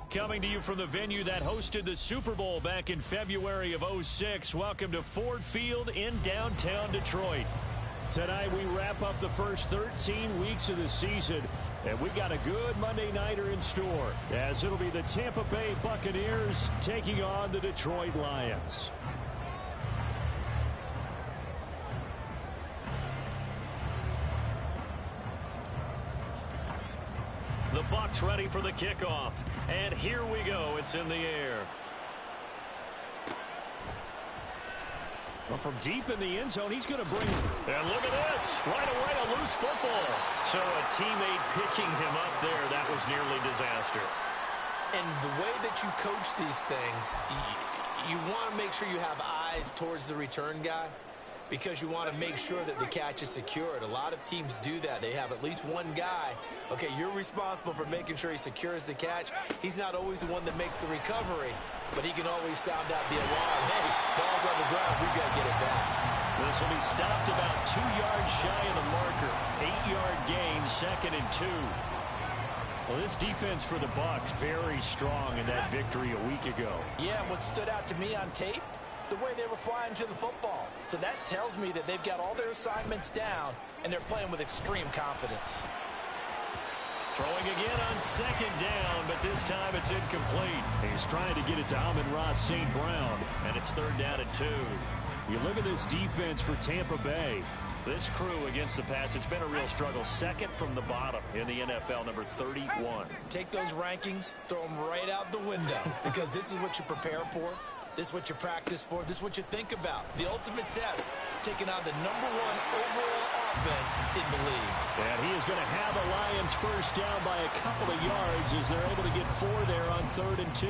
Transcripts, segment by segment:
Coming to you from the venue that hosted the Super Bowl back in February of '06. Welcome to Ford Field in downtown Detroit. Tonight we wrap up the first 13 weeks of the season, and we got a good Monday nighter in store, as it'll be the Tampa Bay Buccaneers taking on the Detroit Lions. The Bucs ready for the kickoff. And here we go. It's in the air. Well, from deep in the end zone, he's going to bring... And look at this. Right away, a loose football. So a teammate picking him up there, that was nearly disaster. And the way that you coach these things, you want to make sure you have eyes towards the return guy, because you want to make sure that the catch is secured. A lot of teams do that. They have at least one guy. Okay, you're responsible for making sure he secures the catch. He's not always the one that makes the recovery, but he can always sound out the alarm. Hey, ball's on the ground. We got to get it back. This will be stopped about 2 yards shy of the marker. 8-yard gain, 2nd and 2. Well, this defense for the Bucs, very strong in that victory a week ago. Yeah, what stood out to me on tape, the way they were flying to the football. So that tells me that they've got all their assignments down, and they're playing with extreme confidence. Throwing again on 2nd down, but this time it's incomplete. He's trying to get it to Amon-Ra St. Brown, and it's 3rd down and 2. You look at this defense for Tampa Bay. This crew against the pass, it's been a real struggle. 2nd from the bottom in the NFL, number 31. Take those rankings, throw them right out the window, because this is what you prepare for. This is what you practice for. This is what you think about. The ultimate test, taking on the #1 overall offense in the league. And he is going to have the Lions first down by a couple of yards as they're able to get 4 there on 3rd and 2.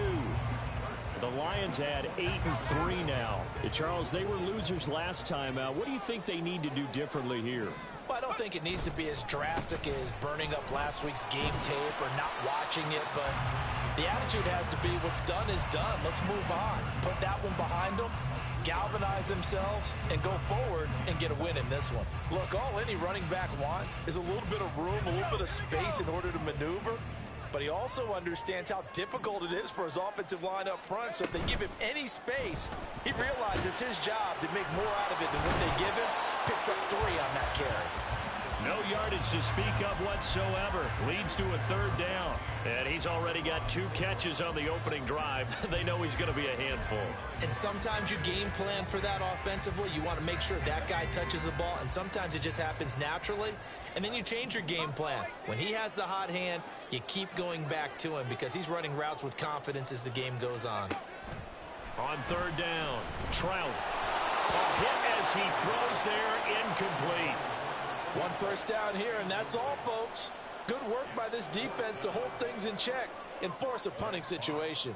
The Lions had 8 and 3 now. Charles, they were losers last time out. What do you think they need to do differently here? Well, I don't think it needs to be as drastic as burning up last week's game tape or not watching it, but the attitude has to be what's done is done. Let's move on. Put that one behind them, galvanize themselves, and go forward and get a win in this one. Look, all any running back wants is a little bit of room, a little bit of space in order to maneuver, but he also understands how difficult it is for his offensive line up front, so if they give him any space, he realizes his job to make more out of it than what they give him. Picks up 3 on that carry. No yardage to speak of whatsoever. Leads to a 3rd down. And he's already got 2 catches on the opening drive. They know he's going to be a handful. And sometimes you game plan for that offensively. You want to make sure that guy touches the ball, and sometimes it just happens naturally. And then you change your game plan. When he has the hot hand, you keep going back to him because he's running routes with confidence as the game goes on. On 3rd down, Trout. A hit as he throws there, incomplete. 1 first down here, and that's all, folks. Good work by this defense to hold things in check and force a punting situation.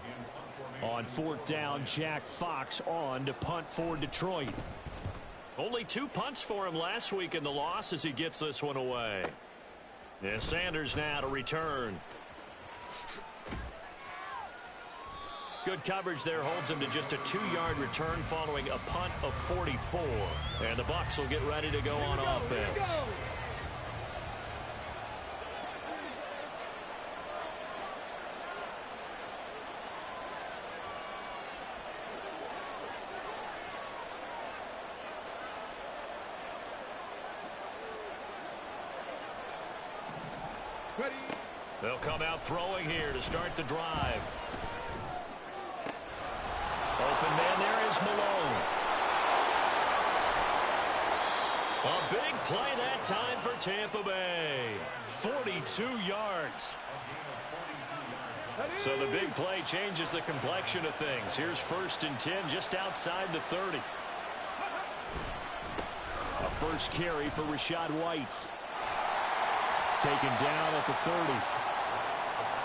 On 4th down, Jack Fox on to punt for Detroit. Only 2 punts for him last week in the loss as he gets this one away. And Sanders now to return. Good coverage there holds him to just a 2-yard return following a punt of 44. And the Bucs will get ready to go on offense. Ready. They'll come out throwing here to start the drive. Open man there is Malone. A big play that time for Tampa Bay. 42 yards. So the big play changes the complexion of things. Here's 1st and 10 just outside the 30. A first carry for Rachaad White. Taken down at the 30.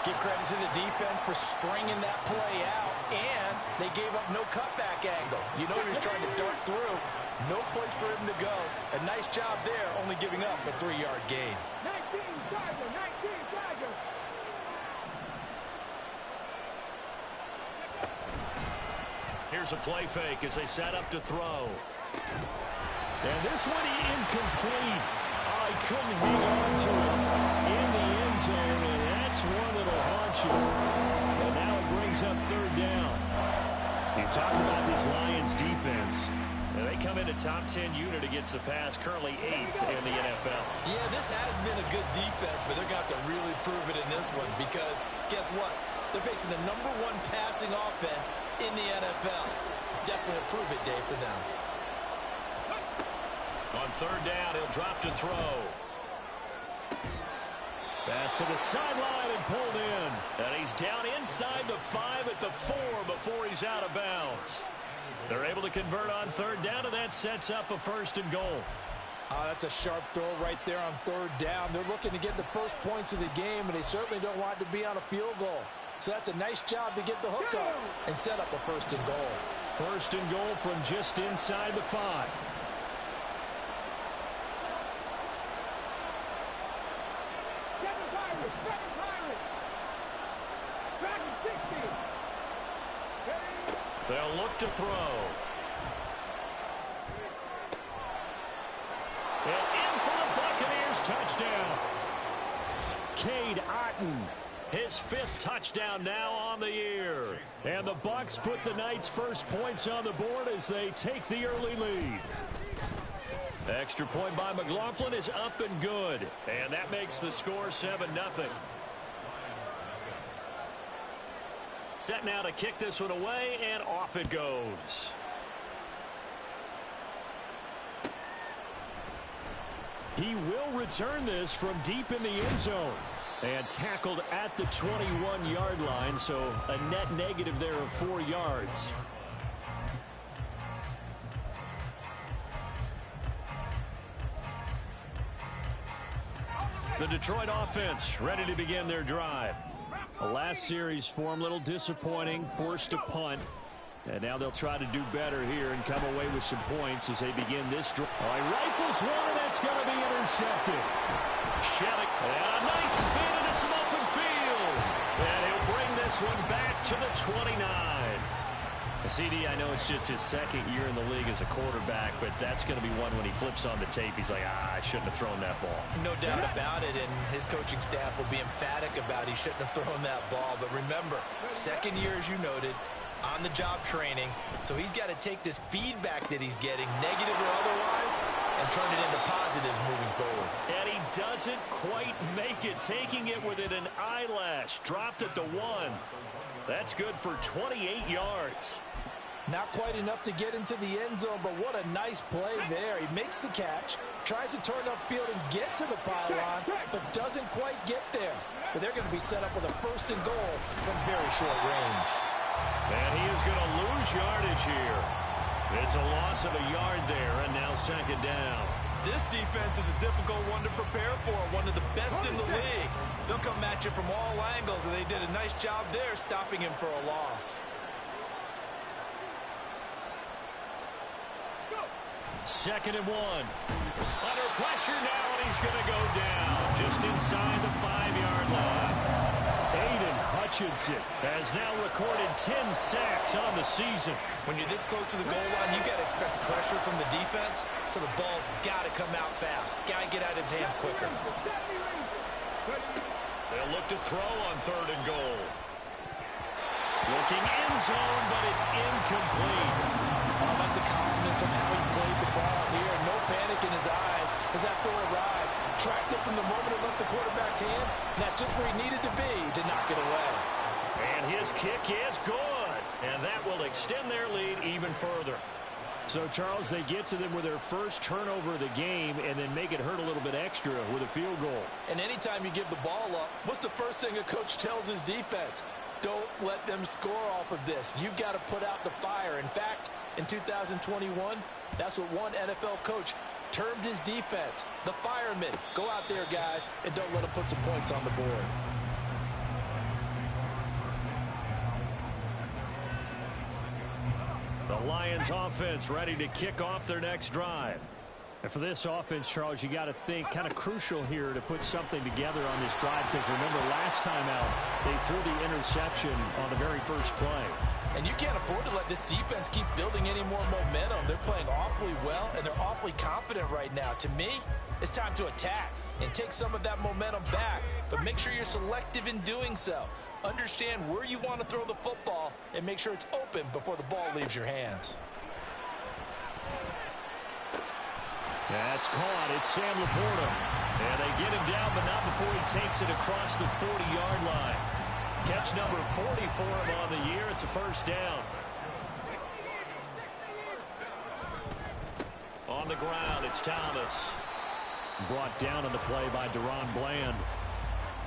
Give credit to the defense for stringing that play out, and they gave up no cutback angle. You know he was trying to dart through. No place for him to go. A nice job there, only giving up a 3-yard gain. 19 Tiger. Here's a play fake as they set up to throw. And this one incomplete. I couldn't hang on to it in the end zone, and that's one that'll haunt interception. And now it brings up third down. You talk about this Lions defense. They come in a top 10 unit against the pass, currently 8th in the NFL. Yeah, this has been a good defense, but they're going to have to really prove it in this one because guess what? They're facing the #1 passing offense in the NFL. It's definitely a prove it day for them. On third down, he'll drop to throw. Pass to the sideline and pulled in. And he's down inside the 5 at the 4 before he's out of bounds. They're able to convert on third down, and that sets up a 1st and goal. That's a sharp throw right there on third down. They're looking to get the first points of the game, and they certainly don't want it to be on a field goal. So that's a nice job to get the hook up and set up a 1st and goal. 1st and goal from just inside the 5. They'll look to throw. And in for the Buccaneers touchdown. Cade Otton, his 5th touchdown now on the year. And the Bucs put the Knights' first points on the board as they take the early lead. Extra point by McLaughlin is up and good. And that makes the score 7-0. Set now to kick this one away, and off it goes. He will return this from deep in the end zone. And tackled at the 21-yard line, so a net negative there of 4 yards. The Detroit offense ready to begin their drive. The last series form, a little disappointing, forced a punt. And now they'll try to do better here and come away with some points as they begin this drive. Oh, he rifles one, and that's going to be intercepted. Shelly, and a nice spin into some open field. And he'll bring this one back to the 29. CD, I know it's just his 2nd year in the league as a quarterback, but that's going to be one when he flips on the tape. He's like, I shouldn't have thrown that ball. No doubt about it, and his coaching staff will be emphatic about he shouldn't have thrown that ball. But remember, 2nd year, as you noted, on-the-job training, so he's got to take this feedback that he's getting, negative or otherwise, and turn it into positives moving forward. And he doesn't quite make it, taking it within an eyelash. Dropped at the 1. That's good for 28 yards. Not quite enough to get into the end zone, but what a nice play there. He makes the catch, tries to turn upfield and get to the pylon, but doesn't quite get there. But they're going to be set up with a 1st and goal from very short range. And he is going to lose yardage here. It's a loss of a yard there, and now 2nd down. This defense is a difficult one to prepare for, one of the best in the league. They'll come at you from all angles, and they did a nice job there stopping him for a loss. 2nd and 1. Under pressure now, and he's going to go down just inside the 5-yard line. Aiden Hutchinson has now recorded 10 sacks on the season. When you're this close to the goal line, you got to expect pressure from the defense, so the ball's got to come out fast. Got to get out of his hands quicker. They'll look to throw on 3rd and goal. Looking end zone, but it's incomplete. I like the calmness of how he played the ball here. No panic in his eyes as that throw arrived. Tracked it from the moment it left the quarterback's hand. And that's just where he needed to be to knock it away. And his kick is good. And that will extend their lead even further. So, Charles, they get to them with their first turnover of the game and then make it hurt a little bit extra with a field goal. And anytime you give the ball up, what's the first thing a coach tells his defense? Don't let them score off of this. You've got to put out the fire. In fact, in 2021, that's what one NFL coach termed his defense, the firemen. Go out there, guys, and don't let them put some points on the board. The Lions offense ready to kick off their next drive. And for this offense, Charles, you got to think kind of crucial here to put something together on this drive, because remember last time out they threw the interception on the very first play. And you can't afford to let this defense keep building any more momentum. They're playing awfully well, and they're awfully confident right now. To me, it's time to attack and take some of that momentum back, but make sure you're selective in doing so. Understand where you want to throw the football and make sure it's open before the ball leaves your hands. That's caught. It's Sam Laporta. And they get him down, but not before he takes it across the 40-yard line. Catch number 40 for him on the year. It's a first down. On the ground, it's Thomas. Brought down on the play by Deron Bland.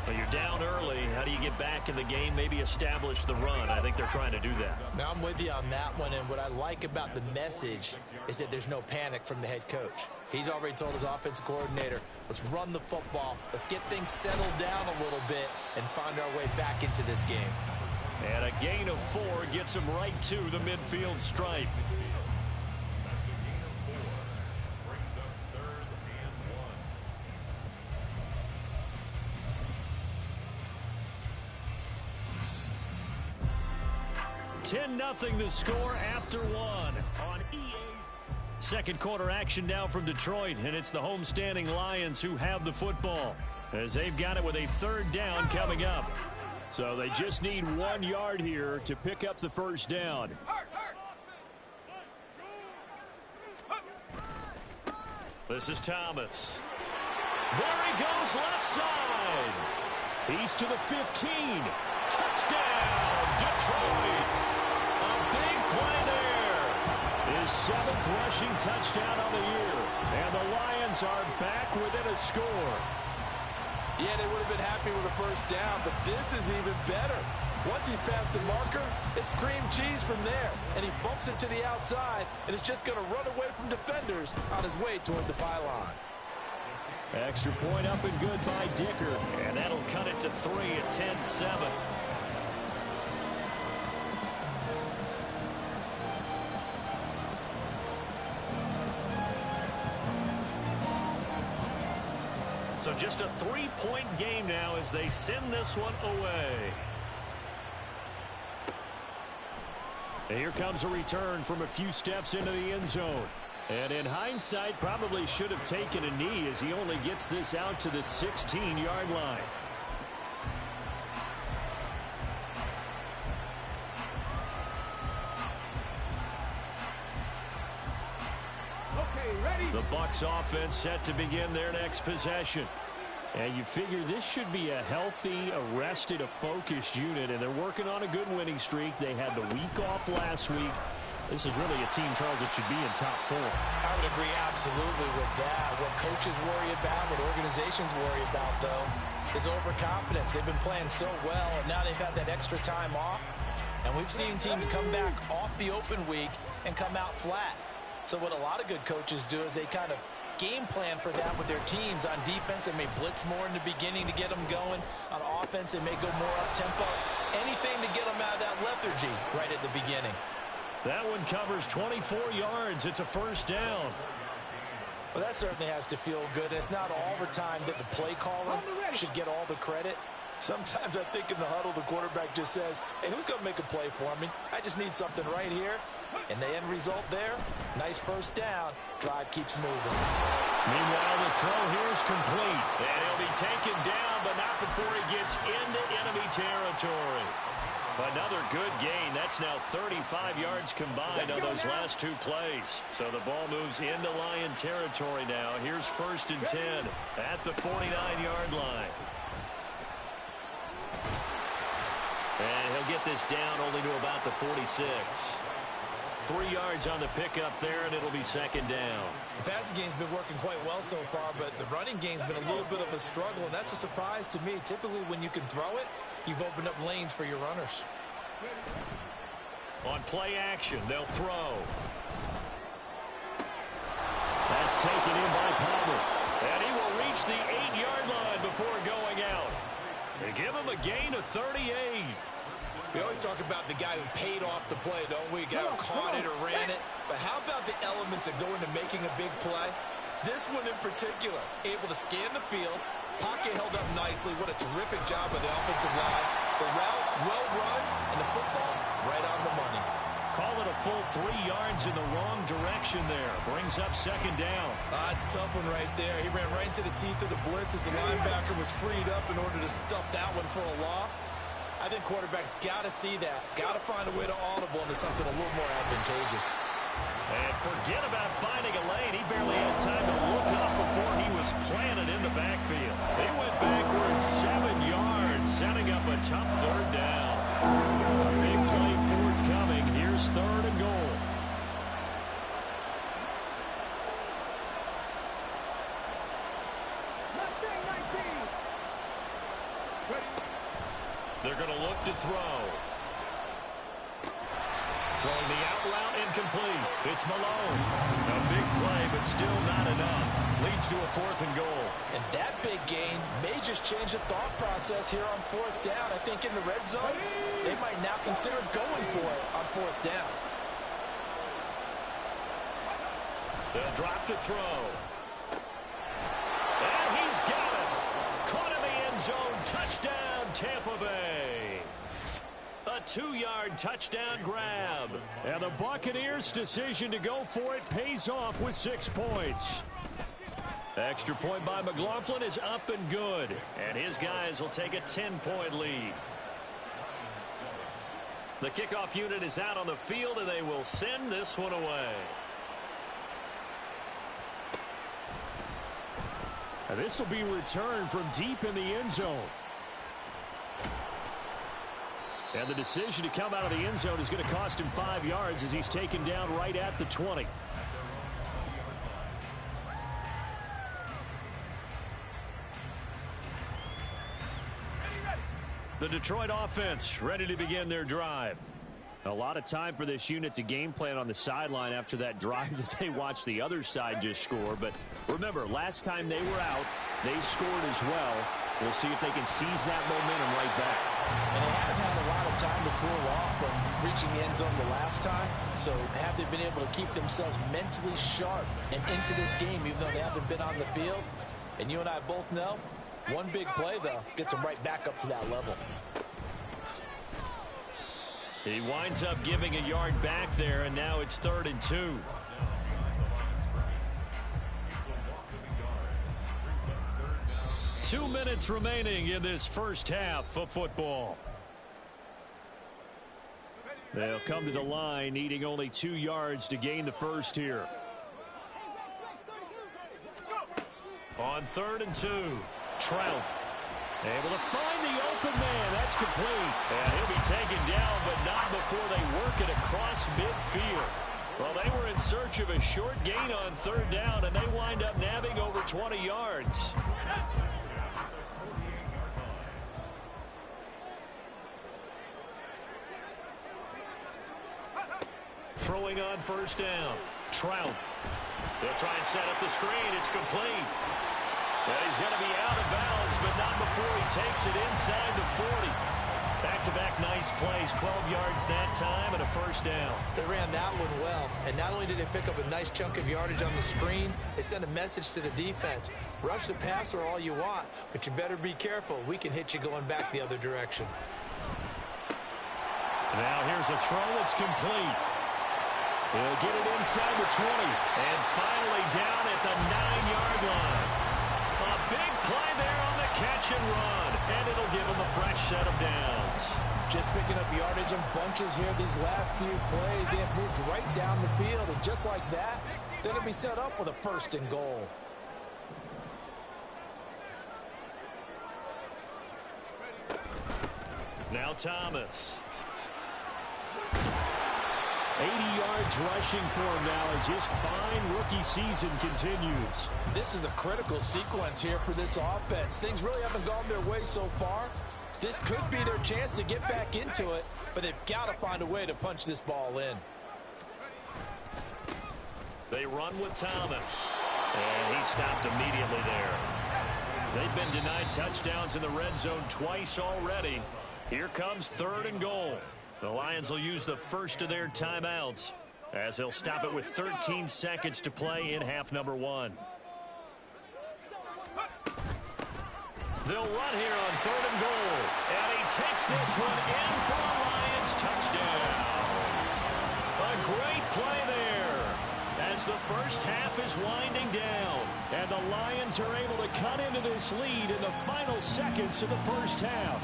Well, you're down early. How do you get back in the game, maybe establish the run? I think they're trying to do that. Now, I'm with you on that one, and what I like about the message is that there's no panic from the head coach. He's already told his offensive coordinator, let's run the football, let's get things settled down a little bit and find our way back into this game. And a gain of 4 gets him right to the midfield stripe. Nothing the score after 1 on EA's. Second quarter action now from Detroit, and it's the homestanding Lions who have the football as they've got it with a third down coming up. So they just need 1 yard here to pick up the first down. This is Thomas. There he goes left side. He's to the 15. Touchdown, Detroit. Play there. His 7th rushing touchdown on the year. And the Lions are back within a score. Yeah, they would have been happy with a first down, but this is even better. Once he's past the marker, it's cream cheese from there. And he bumps it to the outside, and it's just going to run away from defenders on his way toward the pylon. Extra point up and good by Dicker. And that'll cut it to 3 at 10-7. So just a 3-point game now as they send this one away. And here comes a return from a few steps into the end zone. And in hindsight, probably should have taken a knee as he only gets this out to the 16-yard line. The Bucs offense set to begin their next possession. And you figure this should be a healthy, arrested, a focused unit, and they're working on a good winning streak. They had the week off last week. This is really a team, Charles, that should be in top 4. I would agree absolutely with that. What coaches worry about, what organizations worry about, though, is overconfidence. They've been playing so well, and now they've had that extra time off. And we've seen teams come back off the open week and come out flat. So what a lot of good coaches do is they kind of game plan for that with their teams. On defense, they may blitz more in the beginning to get them going. On offense, they may go more up-tempo. Anything to get them out of that lethargy right at the beginning. That one covers 24 yards. It's a first down. Well, that certainly has to feel good. It's not all the time that the play caller should get all the credit. Sometimes I think in the huddle, the quarterback just says, hey, who's going to make a play for me? I just need something right here. And the end result there, nice first down. Drive keeps moving. Meanwhile, the throw here is complete. And he'll be taken down, but not before he gets into enemy territory. Another good gain. That's now 35 yards combined on those last 2 plays. So the ball moves into Lion territory now. Here's 1st and 10 at the 49-yard line. And he'll get this down only to about the 46. 3 yards on the pickup there, and it'll be 2nd down. The passing game's been working quite well so far, but the running game's been a little bit of a struggle, and that's a surprise to me. Typically, when you can throw it, you've opened up lanes for your runners. On play action, they'll throw. That's taken in by Palmer. And he will reach the 8-yard line before going out. They give him a gain of 38. We always talk about the guy who paid off the play, don't we? A guy who caught it or ran it. But how about the elements that go into making a big play? This one in particular, able to scan the field, pocket held up nicely. What a terrific job of the offensive line. The route, well run, and the football, right on the money. Call it a full 3 yards in the wrong direction there. Brings up 2nd down. It's a tough one right there. He ran right into the teeth of the blitz as the linebacker was freed up in order to stuff that one for a loss. I think quarterbacks got to see that. Got to find a way to audible into something a little more advantageous. And forget about finding a lane. He barely had time to look up before he was planted in the backfield. He went backwards 7 yards, setting up a tough third down. A big play forthcoming. Here's 3rd and goal. They're going to look to throw. Throwing the out route incomplete. It's Malone. A big play, but still not enough. Leads to a 4th and goal. And that big gain may just change the thought process here on 4th down. I think in the red zone, they might now consider going for it on 4th down. They'll drop to throw. And he's got it. Caught in the end zone. Touchdown, Tampa Bay. A 2-yard touchdown grab. And the Buccaneers' decision to go for it pays off with 6 points. Extra point by McLaughlin is up and good. And his guys will take a 10-point lead. The kickoff unit is out on the field, and they will send this one away. And this will be returned from deep in the end zone. And the decision to come out of the end zone is going to cost him 5 yards as he's taken down right at the 20. The Detroit offense ready to begin their drive. A lot of time for this unit to game plan on the sideline after that drive that they watched the other side just score. But remember, last time they were out, they scored as well. We'll see if they can seize that momentum right back. And they haven't had a lot of time to cool off from reaching the end zone the last time. So have they been able to keep themselves mentally sharp and into this game, even though they haven't been on the field? And you and I both know, one big play, though, gets them right back up to that level. He winds up giving a yard back there, and now it's 3rd and 2. Two minutes remaining in this first half of football. They'll come to the line, needing only 2 yards to gain the first here. On 3rd and 2, Trout. Able to find the open man. That's complete. And he'll be taken down, but not before they work it across midfield. Well, they were in search of a short gain on 3rd down, and they wind up nabbing over 20 yards. Throwing on 1st down. Trout. They'll try and set up the screen. It's complete. And he's going to be out of bounds, but not before he takes it inside the 40. Back-to-back nice plays, 12 yards that time, and a 1st down. They ran that one well, and not only did they pick up a nice chunk of yardage on the screen, they sent a message to the defense. Rush the passer all you want, but you better be careful. We can hit you going back the other direction. Now here's a throw. It's complete. He'll get it inside the 20, and finally down at the 9-yard line. A big play there on the catch and run, and it'll give him a fresh set of downs. Just picking up yardage in bunches here these last few plays. They have moved right down the field, and just like that, they're going to be set up with a 1st and goal. Now Thomas. 80 yards rushing for him now as his fine rookie season continues. This is a critical sequence here for this offense. Things really haven't gone their way so far. This could be their chance to get back into it, but they've got to find a way to punch this ball in. They run with Thomas, and he stopped immediately there. They've been denied touchdowns in the red zone twice already. Here comes 3rd and goal. The Lions will use the first of their timeouts as they'll stop it with 13 seconds to play in half number 1. They'll run here on 3rd and goal. And he takes this one in for a Lions touchdown. A great play there as the first half is winding down. And the Lions are able to cut into this lead in the final seconds of the first half.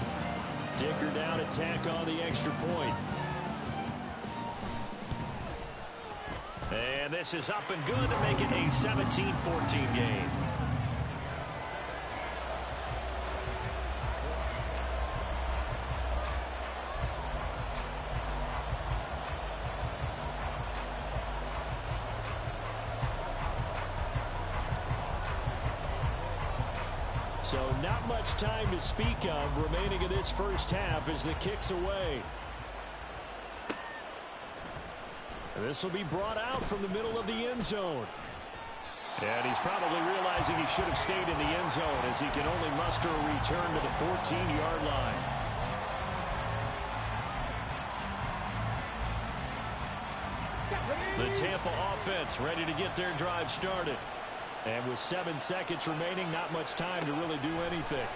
Dicker down to tack on the extra point. And this is up and good to make it a 17-14 game. So not much time to speak of remaining in this first half as the kick's away. This will be brought out from the middle of the end zone. And he's probably realizing he should have stayed in the end zone as he can only muster a return to the 14-yard line. The Tampa offense ready to get their drive started. And with 7 seconds remaining, not much time to really do anything.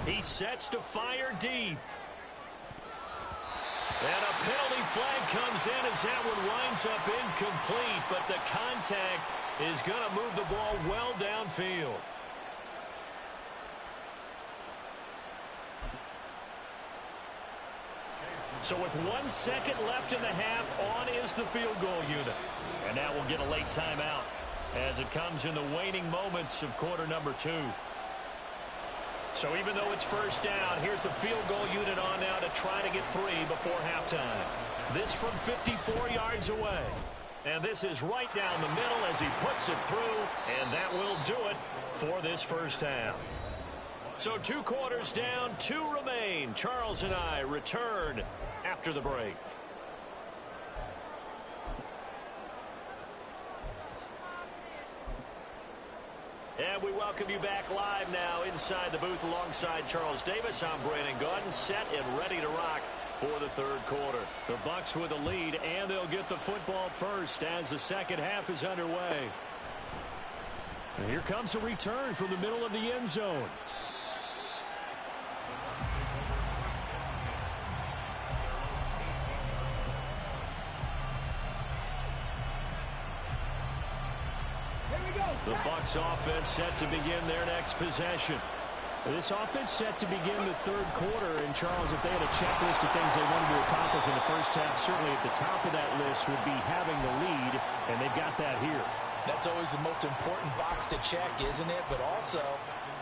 He sets to fire deep. And a penalty flag comes in as that one winds up incomplete, but the contact is going to move the ball well downfield. So with 1 second left in the half, on is the field goal unit. And that will get a late timeout as it comes in the waning moments of quarter number 2. So even though it's first down, here's the field goal unit on now to try to get 3 before halftime. This from 54 yards away. And this is right down the middle as he puts it through, and that will do it for this first half. So 2 quarters down, 2 remain. Charles and I return after the break. And we welcome you back live now inside the booth alongside Charles Davis. I'm Brandon Gaudin, set and ready to rock for the third quarter. The Bucs with a lead, and they'll get the football first as the second half is underway. And here comes a return from the middle of the end zone. The Bucs offense set to begin their next possession. This offense set to begin the third quarter. And, Charles, if they had a checklist of things they wanted to accomplish in the first half, certainly at the top of that list would be having the lead, and they've got that here. That's always the most important box to check, isn't it? But also,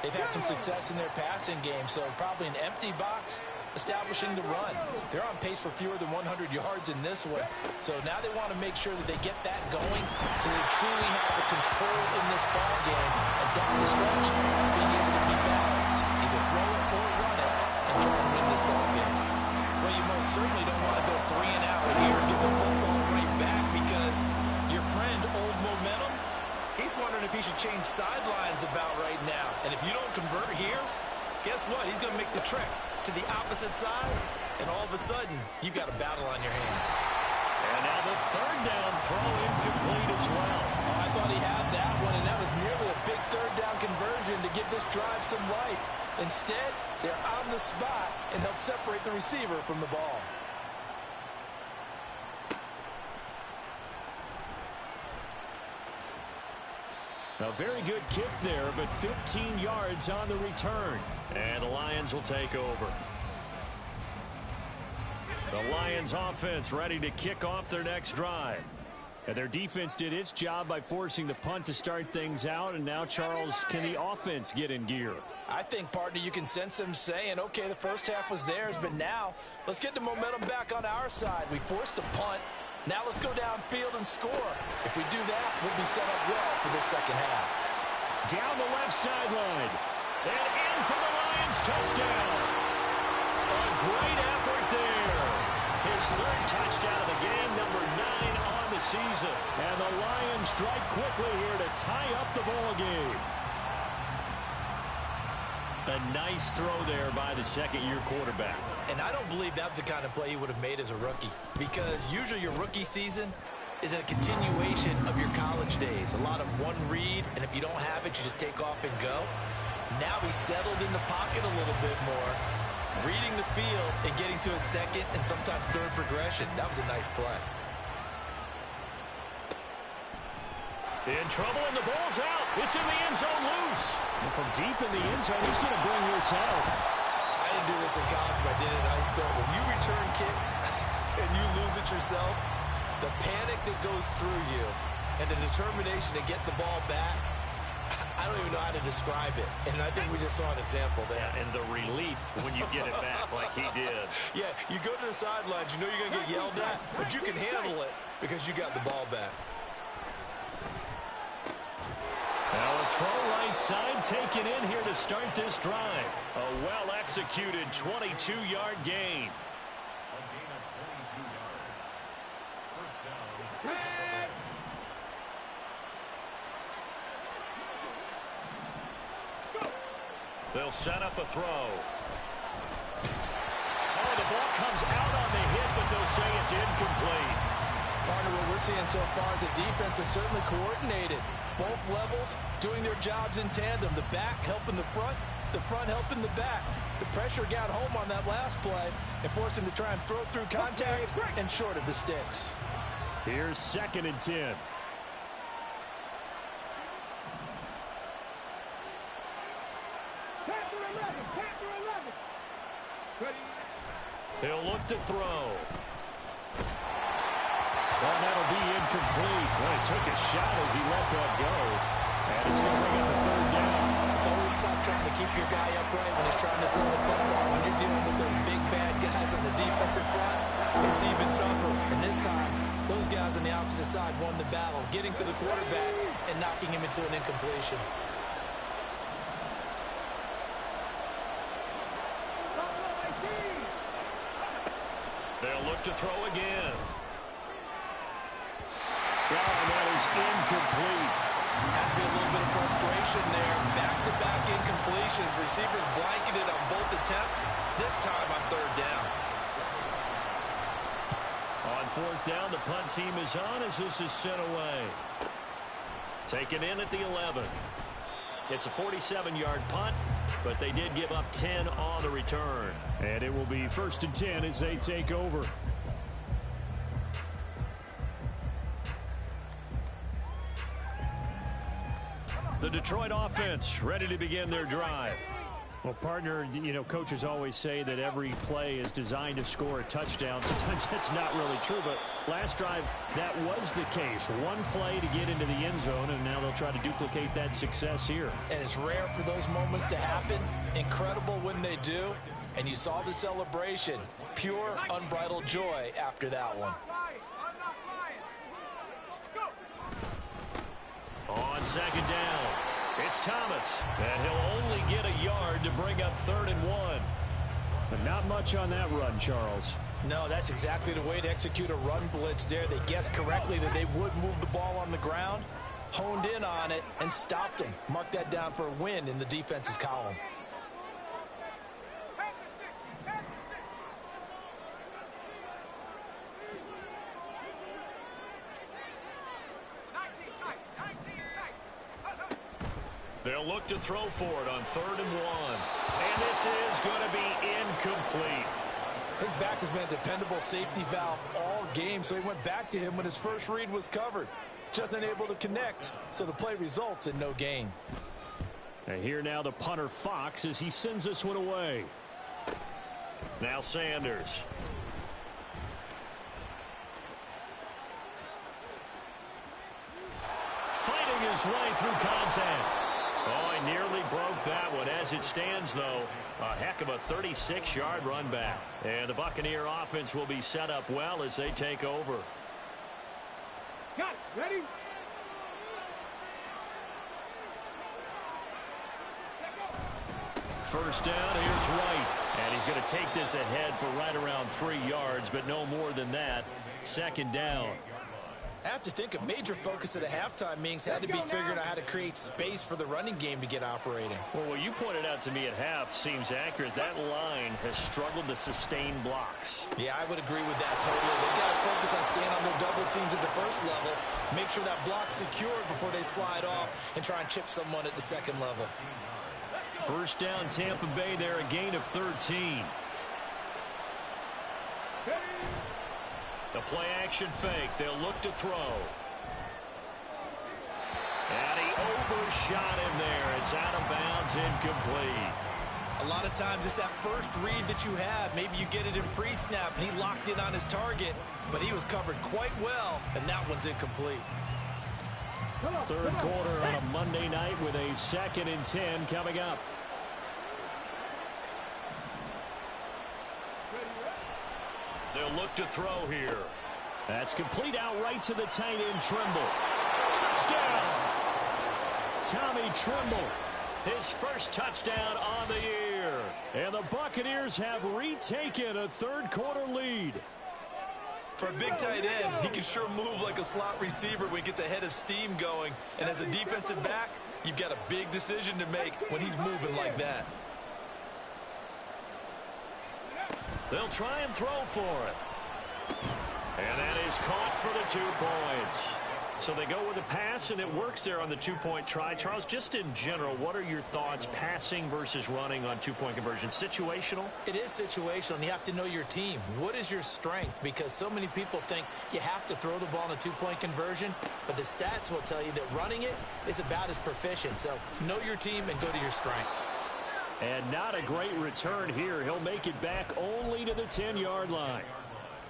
they've had some success in their passing game, so probably an empty box establishing the run. They're on pace for fewer than 100 yards in this one. So now they want to make sure that they get that going so they truly have the control in this ball game. And down the stretch, being able to be balanced, either throw it or run it, and try and win this ball game. Well, you most certainly don't want to go 3 and out here and get the football right back because your friend, Old Momentum, he's wondering if he should change sidelines about right now. And if you don't convert here, guess what? He's going to make the trek to the opposite side, and all of a sudden, you've got a battle on your hands. And now the third down throw incomplete as well. Oh, I thought he had that one, and that was nearly a big third down conversion to give this drive some life. Instead, they're on the spot and help separate the receiver from the ball. A very good kick there, but 15 yards on the return. And the Lions will take over. The Lions offense ready to kick off their next drive. And their defense did its job by forcing the punt to start things out. And now, Charles, can the offense get in gear? I think, partner, you can sense them saying, okay, the first half was theirs, but now let's get the momentum back on our side. We forced a punt. Now let's go downfield and score. If we do that, we'll be set up well for this second half. Down the left sideline. And in for the Lions touchdown. A great effort there. His third touchdown of the game, number 9 on the season. And the Lions strike quickly here to tie up the ball game. A nice throw there by the second-year quarterback. And I don't believe that was the kind of play he would have made as a rookie, because usually your rookie season is a continuation of your college days. A lot of one read, and if you don't have it, you just take off and go. Now he's settled in the pocket a little bit more, reading the field and getting to a second and sometimes third progression. That was a nice play. In trouble, and the ball's out. It's in the end zone loose. And from deep in the end zone, he's going to bring this out. I didn't do this in college, but I did it in high school. When you return kicks and you lose it yourself, the panic that goes through you and the determination to get the ball back, I don't even know how to describe it. And I think we just saw an example there. Yeah, and the relief when you get it back like he did. Yeah, you go to the sidelines, you know you're going to get yelled at, but you can handle it because you got the ball back. Now a throw right side taken in here to start this drive. A well-executed 22-yard gain. They'll set up a throw. Oh, the ball comes out on the hit, but they'll say it's incomplete. Partner, what we're seeing so far is the defense is certainly coordinated. Both levels doing their jobs in tandem. The back helping the front helping the back. The pressure got home on that last play and forced him to try and throw through contact and short of the sticks. Here's 2nd and 10. They'll look to throw. Well, that'll be incomplete. Well, he took a shot as he let that go. And it's going to bring up a 3rd down. It's always tough trying to keep your guy upright when he's trying to throw the football. When you're dealing with those big, bad guys on the defensive front, it's even tougher. And this time, those guys on the opposite side won the battle, getting to the quarterback and knocking him into an incompletion. They'll look to throw again. And that is incomplete. Has to be a little bit of frustration there. Back-to-back incompletions. Receivers blanketed on both attempts. This time on 3rd down. On 4th down, the punt team is on as this is sent away. Taken in at the 11. It's a 47-yard punt, but they did give up 10 on the return. And it will be 1st and 10 as they take over. The Detroit offense ready to begin their drive. Well, partner, you know, coaches always say that every play is designed to score a touchdown. Sometimes that's not really true, but last drive, that was the case. One play to get into the end zone, and now they'll try to duplicate that success here. And it's rare for those moments to happen. Incredible when they do. And you saw the celebration. Pure, unbridled joy after that one. On 2nd down, it's Thomas, and he'll only get a yard to bring up 3rd and 1. But not much on that run, Charles. No, that's exactly the way to execute a run blitz there. They guessed correctly that they would move the ball on the ground, honed in on it, and stopped them. Mark that down for a win in the defense's column. They'll look to throw for it on 3rd and 1. And this is going to be incomplete. His back has been a dependable safety valve all game, so he went back to him when his first read was covered. Just unable to connect, so the play results in no gain. And here now the punter Fox as he sends this one away. Now Sanders. Fighting his way through contact. Oh, he nearly broke that one. As it stands, though, a heck of a 36-yard run back. And the Buccaneer offense will be set up well as they take over. Got it. Ready? First down, here's White. And he's going to take this ahead for right around 3 yards, but no more than that. 2nd down. I have to think a major focus of the halftime meetings had to be figuring out how to create space for the running game to get operating. Well, what you pointed out to me at half seems accurate. That line has struggled to sustain blocks. Yeah, I would agree with that totally. They've got to focus on staying on their double teams at the first level, make sure that block's secured before they slide off and try and chip someone at the 2nd level. First down, Tampa Bay there, a gain of 13. The play-action fake. They'll look to throw. And he overshot him there. It's out of bounds, incomplete. A lot of times it's that first read that you have. Maybe you get it in pre-snap, and he locked in on his target, but he was covered quite well, and that one's incomplete. Third quarter on a Monday night with a 2nd and 10 coming up. They'll look to throw here. That's complete outright to the tight end, Trimble. Touchdown! Tommy Trimble, his first touchdown on the year. And the Buccaneers have retaken a third quarter lead. For a big tight end, he can sure move like a slot receiver when he gets a head of steam going. And as a defensive back, you've got a big decision to make when he's moving like that. They'll try and throw for it. And that is caught for the 2 points. So they go with a pass, and it works there on the 2-point try. Charles, just in general, what are your thoughts passing versus running on 2-point conversion? Situational? It is situational, and you have to know your team. What is your strength? Because so many people think you have to throw the ball in a 2-point conversion, but the stats will tell you that running it is about as proficient. So know your team and go to your strength. And not a great return here. He'll make it back only to the 10-yard line.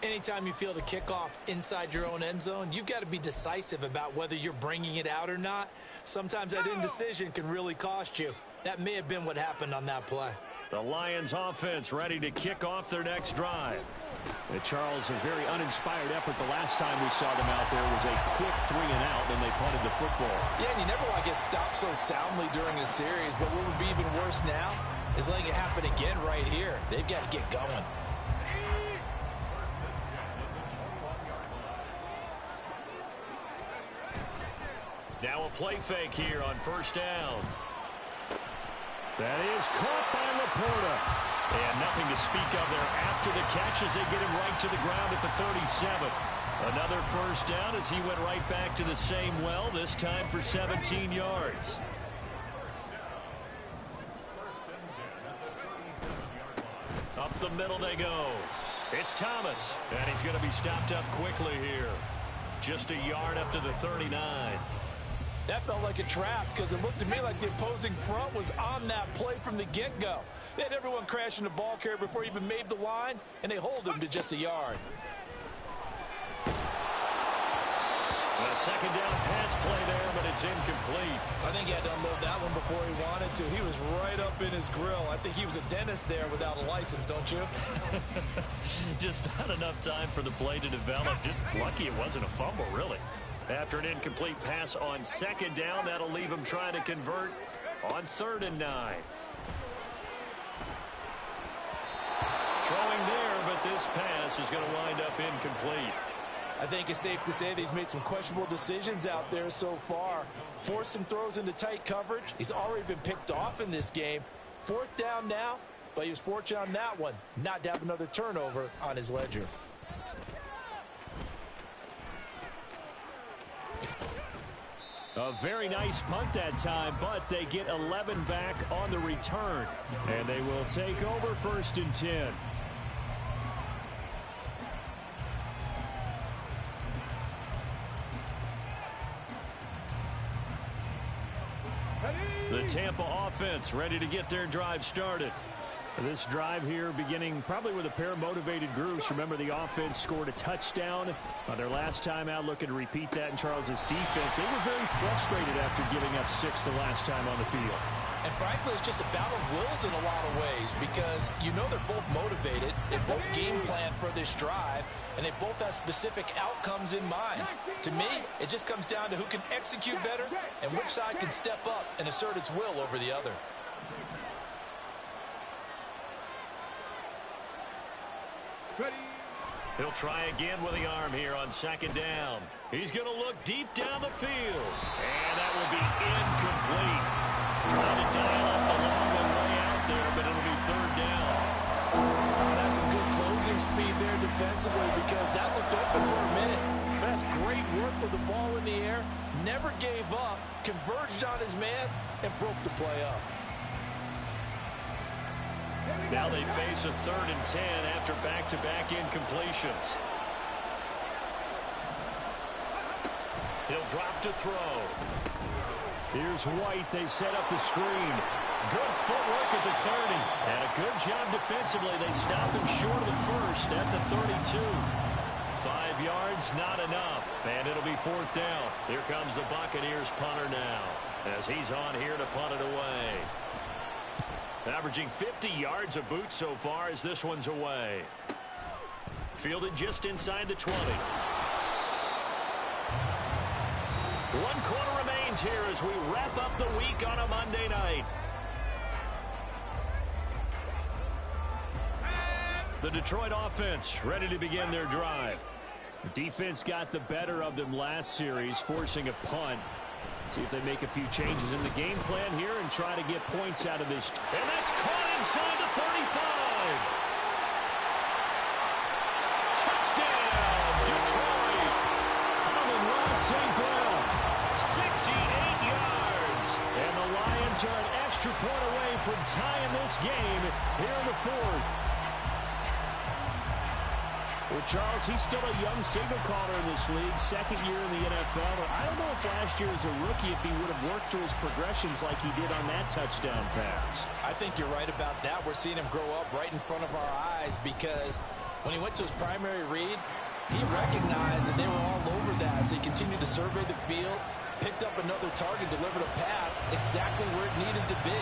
Anytime you feel the kickoff inside your own end zone, you've got to be decisive about whether you're bringing it out or not. Sometimes that indecision can really cost you. That may have been what happened on that play. The Lions offense ready to kick off their next drive. And Charles, a very uninspired effort the last time we saw them out there was a quick 3-and-out, and they punted the football. Yeah, and you never want to get stopped so soundly during a series, but what would be even worse now is letting it happen again right here. They've got to get going. Now a play fake here on first down. That is caught by Laporta. And nothing to speak of there after the catch as they get him right to the ground at the 37. Another first down as he went right back to the same well, this time for 17 yards. Up the middle they go. It's Thomas, and he's going to be stopped up quickly here. Just a yard up to the 39. That felt like a trap because it looked to me like the opposing front was on that play from the get-go. They had everyone crashing the ball carrier before he even made the line, and they hold him to just a yard. A second down pass play there, but it's incomplete. I think he had to unload that one before he wanted to. He was right up in his grill. I think he was a dentist there without a license, don't you? Just not enough time for the play to develop. Just lucky it wasn't a fumble, really. After an incomplete pass on second down, that'll leave him trying to convert on 3rd and 9. Throwing there, but this pass is going to wind up incomplete. I think it's safe to say that he's made some questionable decisions out there so far. Forced some throws into tight coverage. He's already been picked off in this game. 4th down now, but he was fortunate on that one not to have another turnover on his ledger. A very nice punt that time, but they get 11 back on the return. And they will take over 1st and 10. The Tampa offense ready to get their drive started. This drive here beginning probably with a pair of motivated groups. Remember, the offense scored a touchdown on their last time out, looking to repeat that in Charles's defense. They were very frustrated after giving up 6 the last time on the field. And frankly, it's just a battle of wills in a lot of ways because you know they're both motivated. They both game plan for this drive, and they both have specific outcomes in mind. To me, it just comes down to who can execute better and which side can step up and assert its will over the other. He'll try again with the arm here on 2nd down. He's going to look deep down the field. And that will be incomplete. Trying to dial up the long one way out there, but it'll be 3rd down. That's some good closing speed there defensively because that looked open for a minute. But that's great work with the ball in the air. Never gave up, converged on his man, and broke the play up. Now they face a 3rd and 10 after back-to-back incompletions. He'll drop to throw. Here's White. They set up the screen. Good footwork at the 30. And a good job defensively. They stopped him short of the first at the 32. 5 yards, not enough. And it'll be 4th down. Here comes the Buccaneers punter now, as he's on here to punt it away. Averaging 50 yards a boot so far as this one's away. Fielded just inside the 20. 1 quarter remains here as we wrap up the week on a Monday night. The Detroit offense ready to begin their drive. The defense got the better of them last series, forcing a punt. See if they make a few changes in the game plan here and try to get points out of this. And that's caught inside the 35. Touchdown, Detroit. Amon-Ra St. Brown, 68 yards. And the Lions are an extra point away from tying this game here in the 4th. Well, Charles, he's still a young signal caller in this league, 2nd year in the NFL. I don't know if last year as a rookie, if he would have worked through his progressions like he did on that touchdown pass. I think you're right about that. We're seeing him grow up right in front of our eyes because when he went to his primary read, he recognized that they were all over that. So he continued to survey the field, picked up another target, delivered a pass exactly where it needed to be.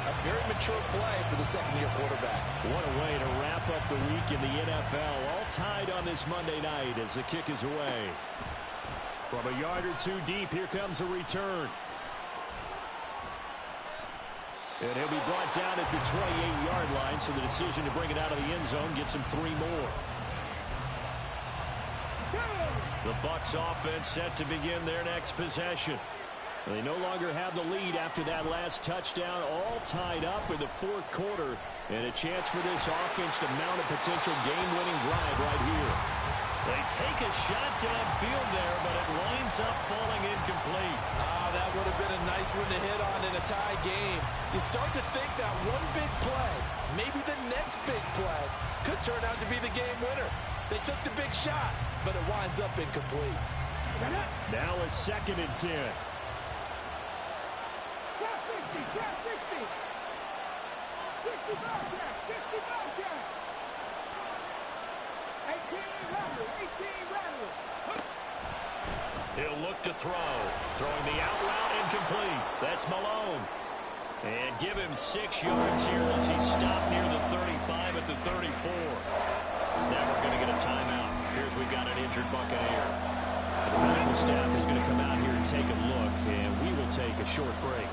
A very mature play for the 2nd-year quarterback. What a way to wrap up the week in the NFL. All tied on this Monday night as the kick is away. From a yard or 2 deep, here comes a return. And he'll be brought down at the 28-yard line, so the decision to bring it out of the end zone gets him 3 more. The Bucs offense set to begin their next possession. They no longer have the lead after that last touchdown, all tied up in the 4th quarter. And a chance for this offense to mount a potential game-winning drive right here. They take a shot downfield there, but it winds up falling incomplete. That would have been a nice one to hit on in a tie game. You start to think that one big play, maybe the next big play, could turn out to be the game winner. They took the big shot, but it winds up incomplete. Now a 2nd and 10. He'll look to throw. Throwing the out route incomplete. That's Malone. And give him 6 yards here as he's stopped near the 35 at the 34. Now we're going to get a timeout. Here's we've got an injured Buccaneer. The medical staff is going to come out here and take a look, and we will take a short break.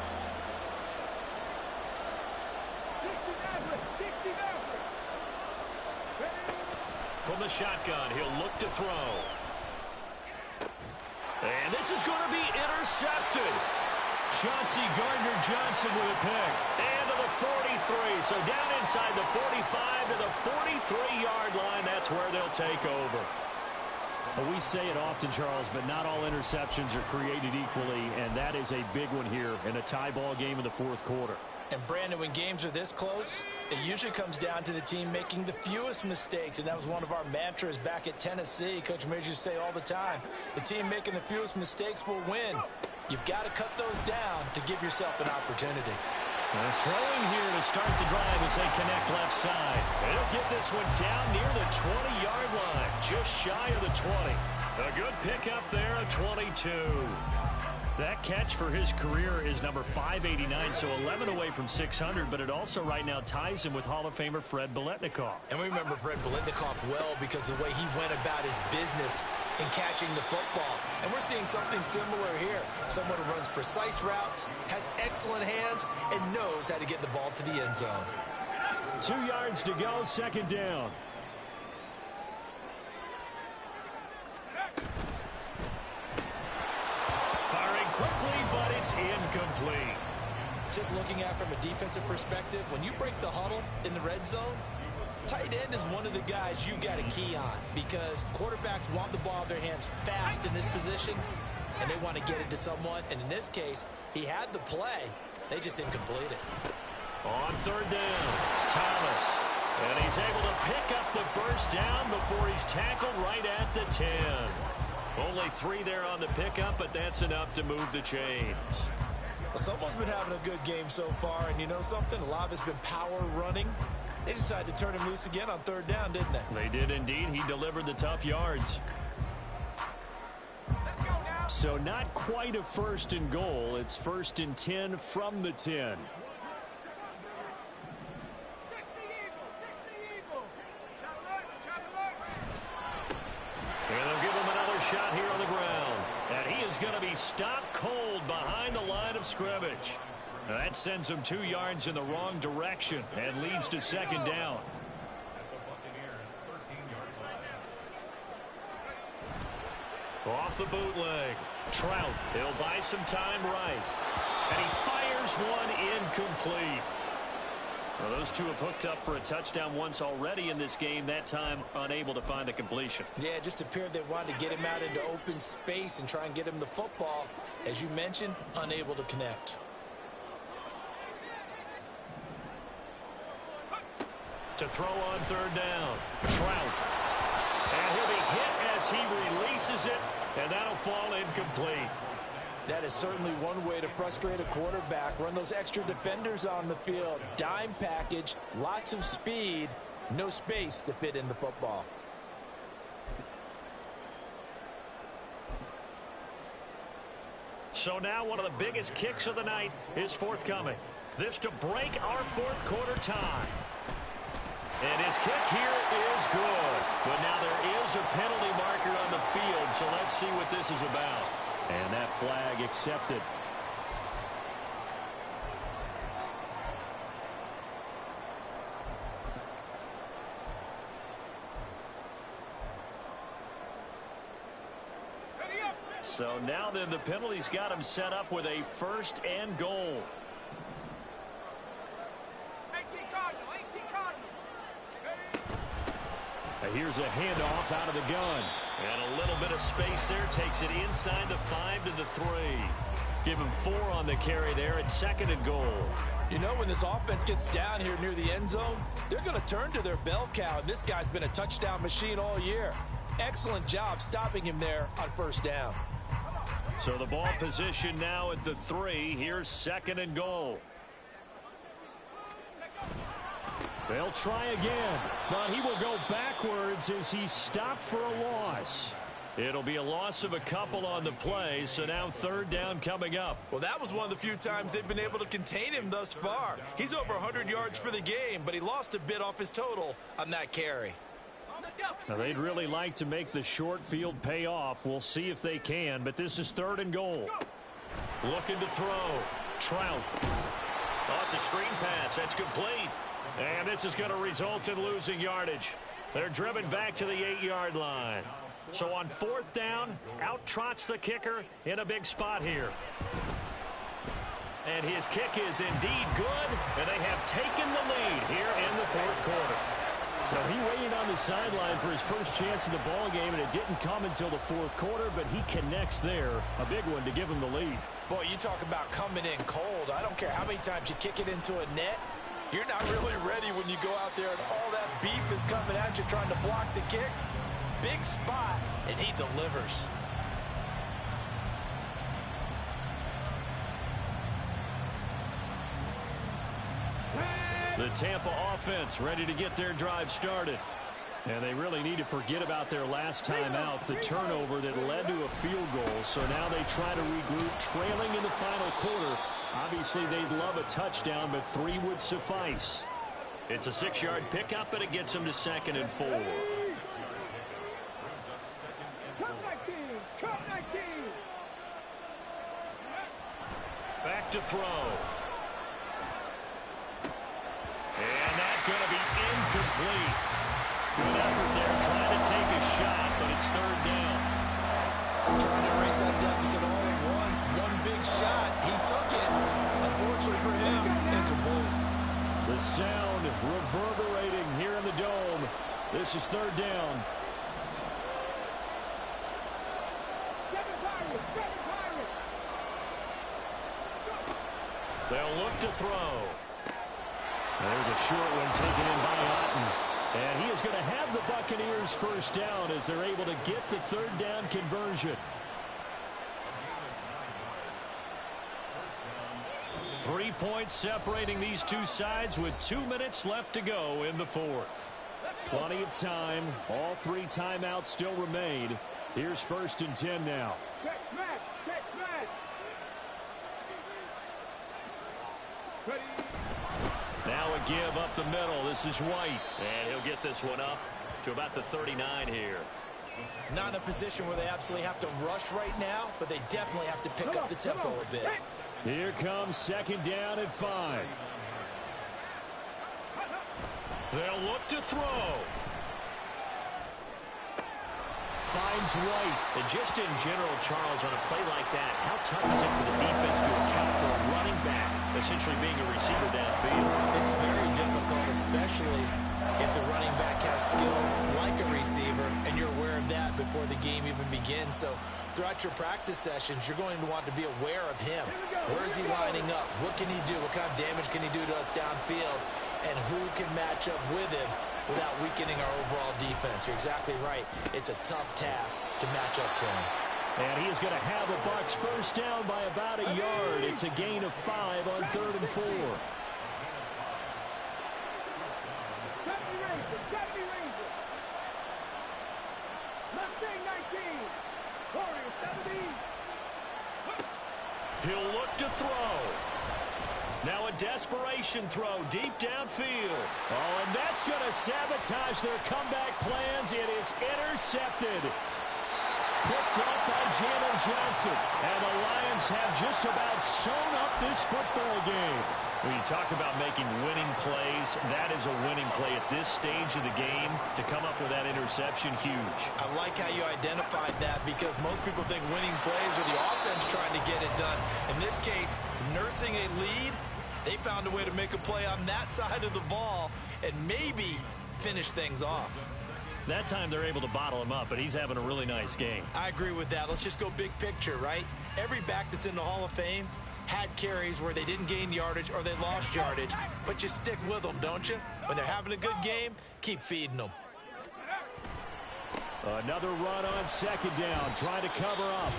From the shotgun, he'll look to throw. And this is going to be intercepted. Chauncey Gardner-Johnson with a pick. And to the 43. So down inside the 45 to the 43-yard line. That's where they'll take over. Well, we say it often, Charles, but not all interceptions are created equally, and that is a big one here in a tie ball game in the 4th quarter. And, Brandon, when games are this close, it usually comes down to the team making the fewest mistakes, and that was one of our mantras back at Tennessee. Coach Major used to say all the time, the team making the fewest mistakes will win. You've got to cut those down to give yourself an opportunity. Throwing here to start the drive as they connect left side. They'll get this one down near the 20-yard line, just shy of the 20. A good pickup there, a 22. That catch for his career is number 589, so 11 away from 600, but it also right now ties him with Hall of Famer Fred Biletnikoff. And we remember Fred Biletnikoff well because of the way he went about his business in catching the football. And we're seeing something similar here. Someone who runs precise routes, has excellent hands, and knows how to get the ball to the end zone. 2 yards to go, 2nd down. Firing quickly, but it's incomplete. Just looking at it from a defensive perspective, when you break the huddle in the red zone, tight end is one of the guys you've got to key on because quarterbacks want the ball in their hands fast in this position, and they want to get it to someone. And in this case, he had the play. They just didn't complete it. On 3rd down, Thomas. And he's able to pick up the first down before he's tackled right at the 10. Only 3 there on the pickup, but that's enough to move the chains. Well, someone's been having a good game so far, and you know something? A lot of it's been power running. They decided to turn him loose again on third down, didn't they? They did indeed. He delivered the tough yards. So not quite a 1st and goal. It's 1st and 10 from the 10. And they'll give him another shot here on the ground. And he is going to be stopped cold behind the line of scrimmage. Now that sends him 2 yards in the wrong direction and leads to 2nd down. Off the bootleg. Trout. He'll buy some time right. And he fires one incomplete. Well, those two have hooked up for a touchdown once already in this game, that time unable to find the completion. Yeah, it just appeared they wanted to get him out into open space and try and get him the football. As you mentioned, unable to connect. To throw on 3rd down. Trout. And he'll be hit as he releases it, and that'll fall incomplete. That is certainly one way to frustrate a quarterback. Run those extra defenders on the field. Dime package, lots of speed, no space to fit in the football. So now one of the biggest kicks of the night is forthcoming. This to break our 4th quarter tie. And his kick here is good. But now there is a penalty marker on the field, so let's see what this is about. And that flag accepted. So now then the penalty's got him set up with a 1st and goal. Here's a handoff out of the gun. And a little bit of space there. Takes it inside the 5 to the 3. Give him 4 on the carry there at 2nd and goal. You know, when this offense gets down here near the end zone, they're going to turn to their bell cow. And this guy's been a touchdown machine all year. Excellent job stopping him there on 1st down. So the ball position now at the 3. Here's 2nd and goal. They'll try again, but he will go backwards as he stopped for a loss. It'll be a loss of a couple on the play, so now 3rd down coming up. Well, that was one of the few times they've been able to contain him thus far. He's over 100 yards for the game, but he lost a bit off his total on that carry. Now, they'd really like to make the short field pay off. We'll see if they can, but this is 3rd and goal. Looking to throw. Trout. Oh, it's a screen pass. That's complete. And this is going to result in losing yardage. They're driven back to the 8-yard line. So on 4th down, out trots the kicker in a big spot here. And his kick is indeed good, and they have taken the lead here in the 4th quarter. So he waited on the sideline for his first chance in the ball game, and it didn't come until the 4th quarter, but he connects there. A big one to give him the lead. Boy, you talk about coming in cold. I don't care how many times you kick it into a net. You're not really ready when you go out there and all that beef is coming at you trying to block the kick. Big spot, and he delivers. The Tampa offense ready to get their drive started. And they really need to forget about their last time out, the turnover that led to a field goal. So now they try to regroup, trailing in the final quarter. Obviously, they'd love a touchdown, but 3 would suffice. It's a 6-yard pickup, and it gets them to 2nd and 4. Back to throw. And that's going to be incomplete. Good effort there, trying to take a shot, but it's 3rd down. Trying to erase that deficit all at once. One big shot. He took it. Unfortunately for him, incomplete. The sound reverberating here in the dome. This is 3rd down. They'll look to throw. There's a short one taken in by Otten. And he is going to have the Buccaneers 1st down as they're able to get the 3rd down conversion. 3 points separating these two sides with 2 minutes left to go in the fourth. Plenty of time. All 3 timeouts still remain. Here's 1st and 10 now. Check smash. Check smash. Ready. Now a give up the middle. This is White. And he'll get this one up to about the 39 here. Not in a position where they absolutely have to rush right now, but they definitely have to pick up the tempo a bit. Here comes 2nd down at 5. They'll look to throw. Finds White. And just in general, Charles, on a play like that, how tough is it for the defense to account for a running back essentially being a receiver downfield? It's very difficult, especially if the running back has skills like a receiver, and you're aware of that before the game even begins. So throughout your practice sessions, you're going to want to be aware of him. Where is he lining up? What can he do? What kind of damage can he do to us downfield? And who can match up with him without weakening our overall defense? You're exactly right. It's a tough task to match up to him. And he is going to have the Bucs first down by about a yard. It's a gain of 5 on 3rd and 4. He'll look to throw. Now a desperation throw deep downfield. Oh, and that's going to sabotage their comeback plans. It is intercepted. Picked up by Jalen Johnson. And the Lions have just about sewn up this football game. When you talk about making winning plays, that is a winning play at this stage of the game. To come up with that interception, huge. I like how you identified that, because most people think winning plays are the offense trying to get it done. In this case, nursing a lead, they found a way to make a play on that side of the ball and maybe finish things off. That time they're able to bottle him up, but he's having a really nice game. I agree with that. Let's just go big picture, right? Every back that's in the Hall of Fame had carries where they didn't gain yardage or they lost yardage, but you stick with them, don't you? When they're having a good game, keep feeding them. Another run on 2nd down, trying to cover up.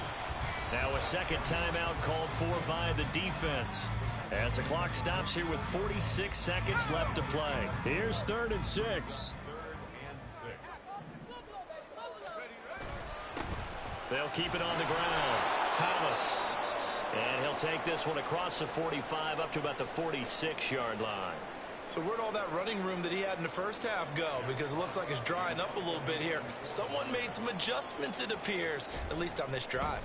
Now a 2nd timeout called for by the defense, as the clock stops here with 46 seconds left to play. Here's 3rd and 6. They'll keep it on the ground. Thomas. And he'll take this one across the 45 up to about the 46-yard line. So where'd all that running room that he had in the first half go? Because it looks like it's drying up a little bit here. Someone made some adjustments, it appears, at least on this drive.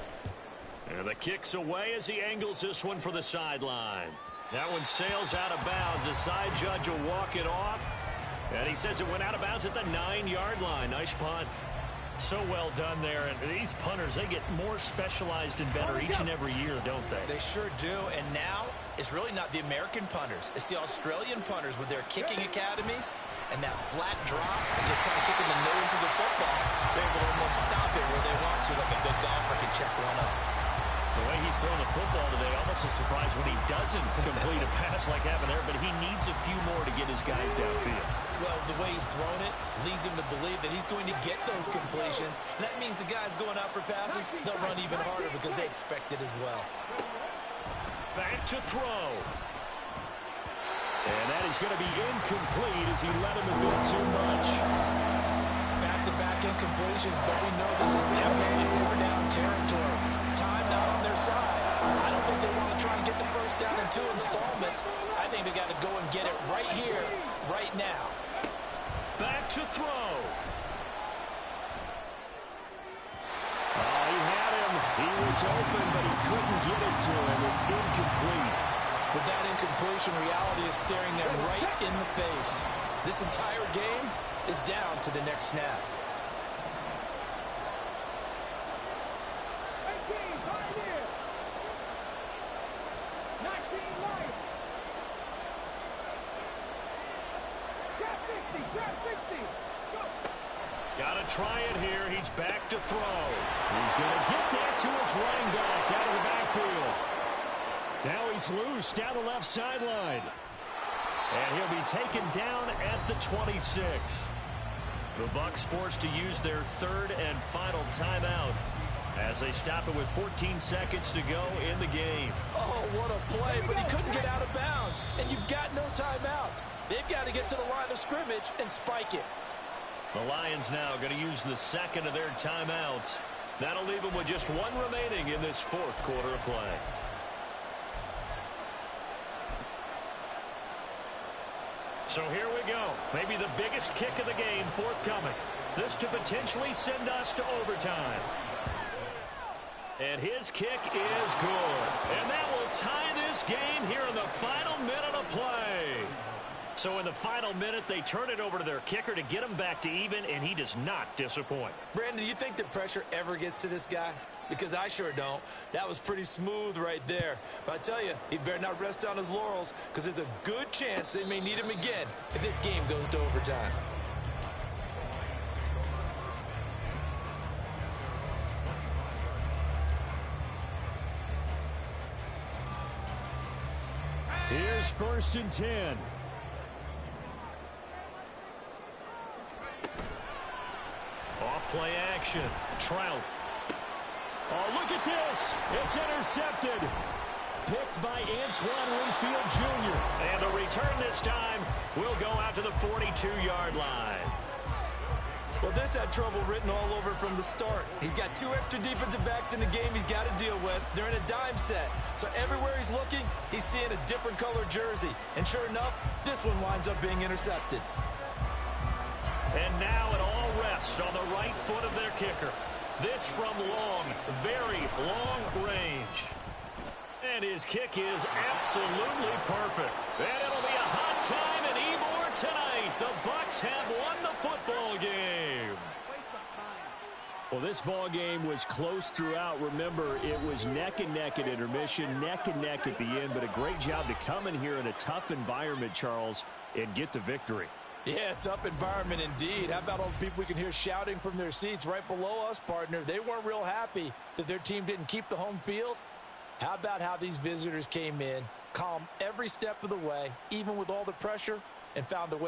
And the kick's away as he angles this one for the sideline. That one sails out of bounds. The side judge will walk it off. And he says it went out of bounds at the 9-yard line. Nice punt. So well done there. And these punters, they get more specialized and better each and every year, don't they? They sure do. And now it's really not the American punters. It's the Australian punters with their kicking academies and that flat drop and just kind of kicking the nose of the football. They're able to almost stop it where they want to, like a good golfer can check one up. The way he's throwing the football today, almost a surprise when he doesn't complete a pass like happened there, but he needs a few more to get his guys downfield. Well, the way he's thrown it leads him to believe that he's going to get those completions. And that means the guys going out for passes, they'll run even harder because they expect it as well. Back to throw. And that is going to be incomplete as he let him a bit too much. Back-to-back incompletions, but we know this is definitely 4-down territory. Time not on their side. I don't think they want to try and get the first down in 2 installments. I think they got to go and get it right here, right now. Back to throw. Oh, he had him. He was open, but he couldn't get it to him. It's incomplete. With that incompletion, reality is staring them right in the face. This entire game is down to the next snap. Got to try it here. He's back to throw. He's going to get that to his running back out of the backfield. Now he's loose down the left sideline. And he'll be taken down at the 26. The Bucs forced to use their 3rd and final timeout As they stop it with 14 seconds to go in the game. Oh, what a play, but he couldn't get out of bounds. And you've got no timeouts. They've got to get to the line of scrimmage and spike it. The Lions now going to use the second of their timeouts. That'll leave them with just one remaining in this fourth quarter of play. So here we go. Maybe the biggest kick of the game forthcoming. This to potentially send us to overtime. And his kick is good. And that will tie this game here in the final minute of play. So in the final minute, they turn it over to their kicker to get him back to even, and he does not disappoint. Brandon, do you think the pressure ever gets to this guy? Because I sure don't. That was pretty smooth right there. But I tell you, he better not rest on his laurels, because there's a good chance they may need him again if this game goes to overtime. Here's 1st and 10. Off-play action. Trout. Oh, look at this. It's intercepted. Picked by Antoine Winfield Jr. And the return this time will go out to the 42-yard line. Well, this had trouble written all over from the start. He's got 2 extra defensive backs in the game he's got to deal with. They're in a dime set. So everywhere he's looking, he's seeing a different color jersey. And sure enough, this one winds up being intercepted. And now it all rests on the right foot of their kicker. This from long, very long range. And his kick is absolutely perfect. And it'll be a hot time in Ybor tonight. The Bucs have won the football game. Well, this ball game was close throughout. Remember, it was neck and neck at intermission, neck and neck at the end. But a great job to come in here in a tough environment, Charles, and get the victory. Yeah, tough environment indeed. How about all the people we can hear shouting from their seats right below us, partner? They weren't real happy that their team didn't keep the home field. How about how these visitors came in, calm every step of the way, even with all the pressure, and found a way